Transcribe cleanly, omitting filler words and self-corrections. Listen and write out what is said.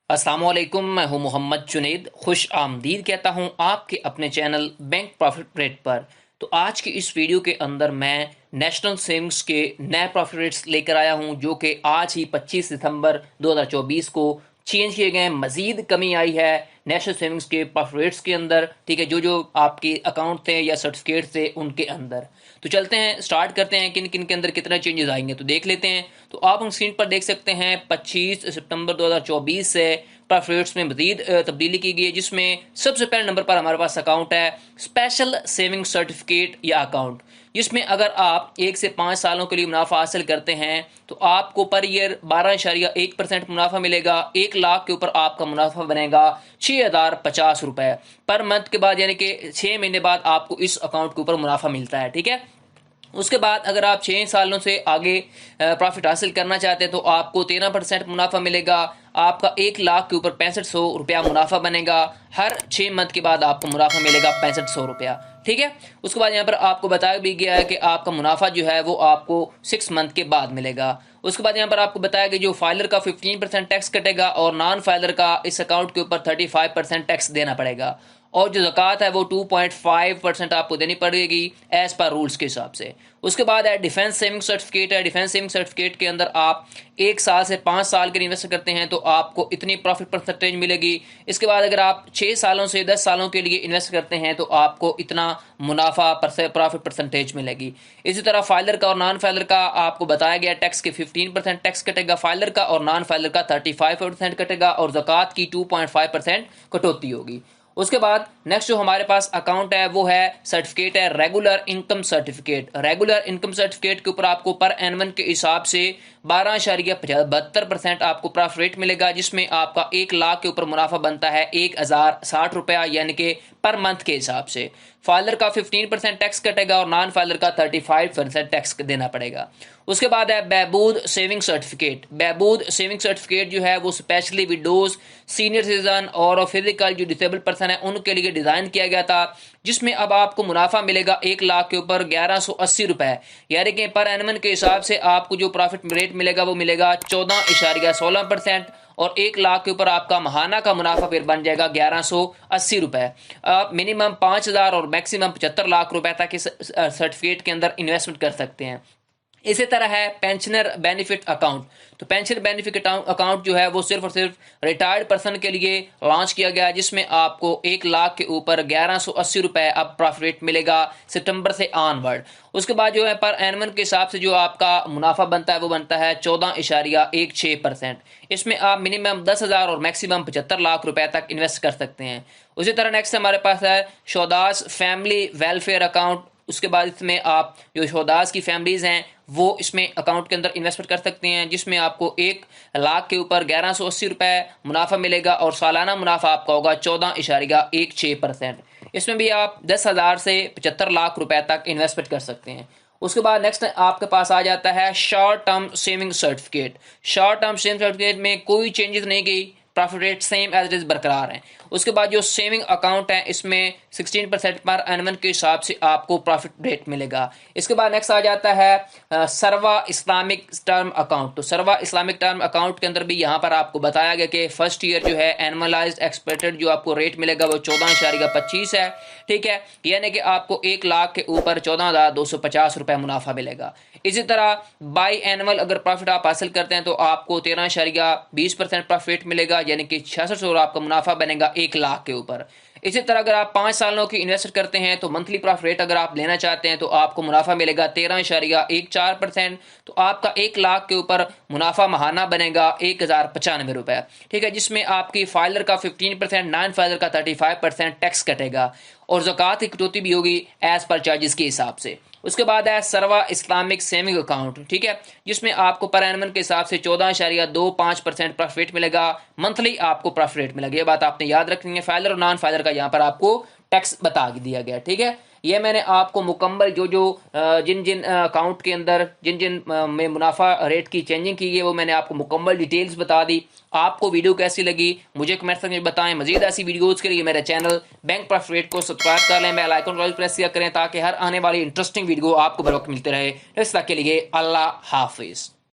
السلام علیکم، میں ہوں محمد جنید، خوش آمدید کہتا ہوں آپ کے اپنے چینل بینک پروفٹ ریٹ پر۔ تو آج کی اس ویڈیو کے اندر میں نیشنل سیونگز کے نئے پروفٹ ریٹس لے کر آیا ہوں، جو کہ آج ہی 25 ستمبر 2024 کو چینج کیے گئے ہیں۔ مزید کمی آئی ہے نیشنل سیونگز کے پروفٹ ریٹس کے اندر، ٹھیک ہے، جو آپ کے اکاؤنٹ تھے یا سرٹیفکیٹ تھے ان کے اندر۔ تو چلتے ہیں، سٹارٹ کرتے ہیں کن کن کے اندر کتنا چینجز آئیں گے تو دیکھ لیتے ہیں۔ تو آپ ہم اسکرین پر دیکھ سکتے ہیں 25 ستمبر 2024 سے پروفٹ ریٹس میں مزید تبدیلی کی گئی ہے، جس میں سب سے پہلے نمبر پر ہمارے پاس اکاؤنٹ ہے اسپیشل سیونگ سرٹیفکیٹ یا اکاؤنٹ، جس میں اگر آپ 1 سے 5 سالوں کے لیے منافع حاصل کرتے ہیں تو آپ کو پر ایئر 12.1% منافع ملے گا۔ 1 لاکھ کے اوپر آپ کا منافع بنے گا 6050 روپے پر منتھ کے بعد، یعنی کہ 6 مہینے بعد آپ کو اس اکاؤنٹ کے اوپر منافع ملتا ہے، ٹھیک ہے۔ اس کے بعد اگر آپ 6 سالوں سے آگے پروفٹ حاصل کرنا چاہتے ہیں تو آپ کو 13% منافع ملے گا۔ آپ کا 1 لاکھ کے اوپر 6500 روپیہ منافع بنے گا۔ ہر 6 منتھ کے بعد آپ کو منافع ملے گا 6500 روپیہ، ٹھیک ہے۔ اس کے بعد یہاں پر آپ کو بتایا بھی گیا ہے کہ آپ کا منافع جو ہے وہ آپ کو 6 منتھ کے بعد ملے گا۔ اس کے بعد یہاں پر آپ کو بتایا کہ جو فائلر کا 15% ٹیکس کٹے گا اور نان فائلر کا اس اکاؤنٹ کے اوپر 35% ٹیکس دینا پڑے گا، اور جو زکوٰۃ ہے وہ 2.5% آپ کو دینی پڑے گی ایز پر رولز کے حساب سے۔ اس کے بعد ہے ڈیفینس سیونگ سرٹیفکیٹ ہے۔ ڈیفینس سیونگ سرٹیفکیٹ کے اندر آپ 1 سال سے 5 سال کے لیے انویسٹ کرتے ہیں تو آپ کو اتنی پروفٹ پرسنٹیج ملے گی۔ اس کے بعد اگر آپ 6 سالوں سے 10 سالوں کے لیے انویسٹ کرتے ہیں تو آپ کو اتنا منافع پروفٹ پرسنٹیج ملے گی۔ اسی طرح فائلر کا اور نان فائلر کا آپ کو بتایا گیا ٹیکس کے 15% ٹیکس کٹے گا فائلر کا، اور نان فائلر کا 35% کٹے گا، اور زکوٰۃ کی 2.5% کٹوتی ہوگی۔ اس کے بعد نیکسٹ جو ہمارے پاس اکاؤنٹ ہے وہ ہے سرٹیفکیٹ ہے regular income certificate. Regular income certificate کے اوپر آپ کو پر اینون کے حساب سے 12.72% آپ کو پروفٹ ریٹ ملے گا، جس میں آپ کا 1 لاکھ کے اوپر منافع بنتا ہے 1060 روپیہ، یعنی کہ پر منتھ کے حساب سے۔ فائلر کا 15% ٹیکس کٹے گا اور نان فائلر کا 35% ٹیکس دینا پڑے گا۔ اس کے بعد ہے بہبود سیونگ سرٹیفکیٹ۔ بہبود سیونگ سرٹیفکیٹ جو ہے وہ اسپیشلی وڈوز، سینئر سٹیزن اور فزیکل جو ڈسیبل پرسن ہے ان کے لیے ڈیزائن کیا گیا تھا، جس میں اب آپ کو منافع ملے گا 1 لاکھ کے اوپر 1180 روپے، یعنی کہ پر اینمن کے حساب سے آپ کو جو پروفٹ ریٹ ملے گا وہ ملے گا 14.16%، اور 1 لاکھ کے اوپر آپ کا ماہانہ کا منافع پھر بن جائے گا 1180 روپے۔ آپ منیمم 5000 اور میکسیمم 75 لاکھ روپے تک اس سرٹیفکیٹ کے اندر انویسٹمنٹ کر سکتے ہیں۔ اسی طرح ہے پینشنر بینیفٹ اکاؤنٹ۔ تو پینشن بینیفٹ اکاؤنٹ جو ہے وہ صرف اور صرف ریٹائرڈ پرسن کے لیے لانچ کیا گیا ہے، جس میں آپ کو 1 لاکھ کے اوپر 1180 روپے اب پروفٹ ریٹ ملے گا ستمبر سے آن ورڈ۔ اس کے بعد جو ہے پر اینون کے حساب سے جو آپ کا منافع بنتا ہے وہ بنتا ہے 14.16%۔ اس میں آپ منیمم 10,000 اور میکسیمم 75 لاکھ روپے تک انویسٹ کر سکتے ہیں۔ اسی طرح نیکسٹ ہمارے پاس ہے شہداز فیملی ویلفیئر اکاؤنٹ۔ اس کے بعد اس میں آپ جو شہداز کی فیملیز ہیں وہ اس میں اکاؤنٹ کے اندر انویسٹمنٹ کر سکتے ہیں، جس میں آپ کو 1 لاکھ کے اوپر 1180 روپے منافع ملے گا، اور سالانہ منافع آپ کا ہوگا 14.16%۔ اس میں بھی آپ 10,000 سے 75 لاکھ روپے تک انویسٹمنٹ کر سکتے ہیں۔ اس کے بعد نیکسٹ آپ کے پاس آ جاتا ہے short term saving certificate. Short term saving certificate میں کوئی چینجز نہیں گئی، profit rate same as it is برقرار ہیں۔ اس کے بعد جو سیونگ اکاؤنٹ ہے اس میں 16% پر اینون کے حساب سے آپ کو پروفٹ ریٹ ملے گا۔ اس کے بعد نیکسٹ آ جاتا ہے سروا اسلامک ٹرم اکاؤنٹ۔ تو سروا اسلامک ٹرم اکاؤنٹ کے اندر بھی یہاں پر آپ کو بتایا گیا کہ فرسٹ ایئر جو ہے اینولائزڈ ایکسپیکٹڈ جو آپ کو ریٹ ملے گا وہ 14.25 ہے، ٹھیک ہے، یعنی کہ آپ کو 1 لاکھ کے اوپر 14,250 روپے منافع ملے گا۔ اسی طرح بائی اینول اگر پروفٹ آپ حاصل کرتے ہیں تو آپ کو 13.20% پروفٹ ملے گا، یعنی کہ 6600 آپ کا منافع بنے گا 1 لاکھ کے اوپر۔ اسی طرح اگر آپ 5 سالوں کی انویسٹ کرتے ہیں تو منتھلی پروفٹ ریٹ اگر آپ لینا چاہتے ہیں تو آپ کو منافع ملے گا 13.14%، تو آپ کا 1 لاکھ کے اوپر منافع ماہانہ بنے گا 1095 روپے، ٹھیک ہے، جس میں آپ کی فائلر کا 15%، نان فائلر کا 35% ٹیکس کٹے گا، اور زکوٰۃ کی کٹوتی بھی ہوگی ایز پر چارجز کے حساب سے۔ اس کے بعد ہے سروا اسلامک سیونگ اکاؤنٹ، ٹھیک ہے، جس میں آپ کو پر اینمن کے حساب سے 14.25% پروفٹ ملے گا، منتھلی آپ کو پروفٹ ریٹ ملے گا۔ یہ بات آپ نے یاد رکھنی ہے۔ فائلر اور نان فائلر کا یہاں پر آپ کو ٹیکس بتا دیا گیا، ٹھیک ہے۔ یہ میں نے آپ کو مکمل جن جن اکاؤنٹ کے اندر جن میں منافع ریٹ کی چینجنگ کی ہے وہ میں نے آپ کو مکمل ڈیٹیلز بتا دی۔ آپ کو ویڈیو کیسی لگی مجھے کمنٹ سیکشن میں بتائیں۔ مزید ایسی ویڈیوز کے لیے میرے چینل بینک پروفٹ ریٹ کو سبسکرائب کر لیں، بیل آئیکن کو پریس کیا کریں تاکہ ہر آنے والی انٹرسٹنگ ویڈیو آپ کو بر وقت ملتے رہے۔ اس تک کے لیے اللہ حافظ۔